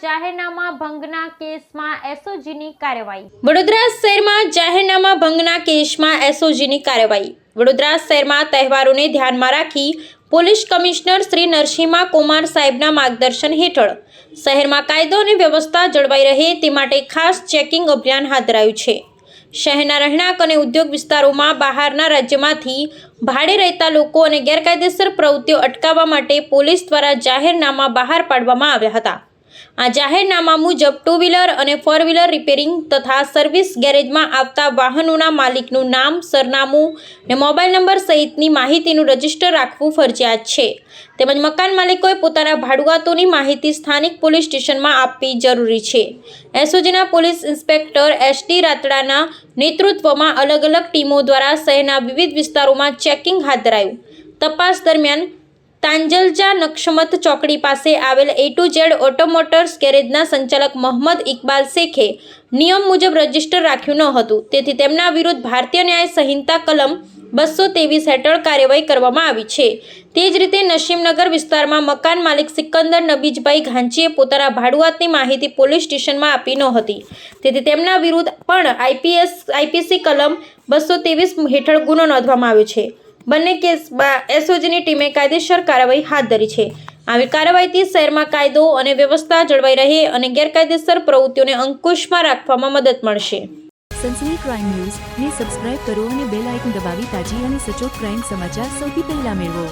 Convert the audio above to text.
જાહેરનામા ભંગના કેસમાં એસઓજીની કાર્યવાહી। વડોદરા શહેરમાં જાહેરનામા ભંગના કેસમાં એસઓજીની કાર્યવાહી। વડોદરા શહેરમાં તહેવારોને ધ્યાનમાં રાખી પોલીસ કમિશનર શ્રી નરસિંહા કુમાર સાહેબના માર્ગદર્શન હેઠળ શહેરમાં કાયદો અને વ્યવસ્થા જળવાઈ રહે તે માટે ખાસ ચેકિંગ અભિયાન હાથ ધરાયું છે। શહેરના રહેણાંક અને ઉદ્યોગ વિસ્તારોમાં બહારના રાજ્યમાંથી ભાડે રહેતા લોકો અને ગેરકાયદેસર પ્રવૃત્તિઓ અટકાવવા માટે પોલીસ દ્વારા જાહેરનામા બહાર પાડવામાં આવ્યા હતા। આ જાહેરનામા મુજબ 2 વ્હીલર અને 4 વ્હીલર રિપેરિંગ તથા સર્વિસ ગેરેજમાં આવતા વાહનોના માલિકનું નામ, સરનામું અને મોબાઈલ નંબર સહિતની માહિતીનું રજીસ્ટર રાખવું ફરજિયાત છે। તેમજ મકાન માલિકોએ પોતાના ભાડુઆતોની માહિતી સ્થાનિક પોલીસ સ્ટેશનમાં આપવી જરૂરી છે। એસઓજીના પોલીસ ઇન્સ્પેક્ટર એસટી રાતડાના નેતૃત્વમાં અલગ અલગ ટીમો દ્વારા શહેરના વિવિધ વિસ્તારોમાં ચેકિંગ હાથ ધરાયું। તપાસ દરમિયાન તાંજલજા નક્ષમત ચોકડી પાસે આવેલ A to Z ઓટોમોટર્સ ગેરેજના સંચાલક મોહમ્મદ ઇકબાલ શેખે નિયમ મુજબ રજીસ્ટર રાખ્યું ન હતું, તેથી તેમના વિરુદ્ધ ભારતીય ન્યાય સંહિતા કલમ 223 હેઠળ કાર્યવાહી કરવામાં આવી છે। તે જ રીતે નસીમનગર વિસ્તારમાં મકાન માલિક સિકંદર નબીજભાઈ ઘાંચીએ પોતાના ભાડુઆતની માહિતી પોલીસ સ્ટેશનમાં આપી ન હતી, તેથી તેમના વિરુદ્ધ પણ આઈપીસી કલમ 223 હેઠળ ગુનો નોંધવામાં આવ્યો છે। બંને કેસમાં એસઓજીની ટીમે કાયદેસર કાર્યવાહી હાથ ધરી છે। આવી કાર્યવાહીથી શહેરમાં કાયદો અને વ્યવસ્થા જળવાઈ રહે અને ગેરકાયદેસર પ્રવૃત્તિઓને અંકુશમાં રાખવામાં મદદ મળશે। સનસની ક્રાઇમ ન્યૂઝ ને સબસ્ક્રાઇબ કરો અને બેલ આઇકન દબાવી તાજી અને સચોટ ક્રાઇમ સમાચાર સૌથી પહેલા મેળવો।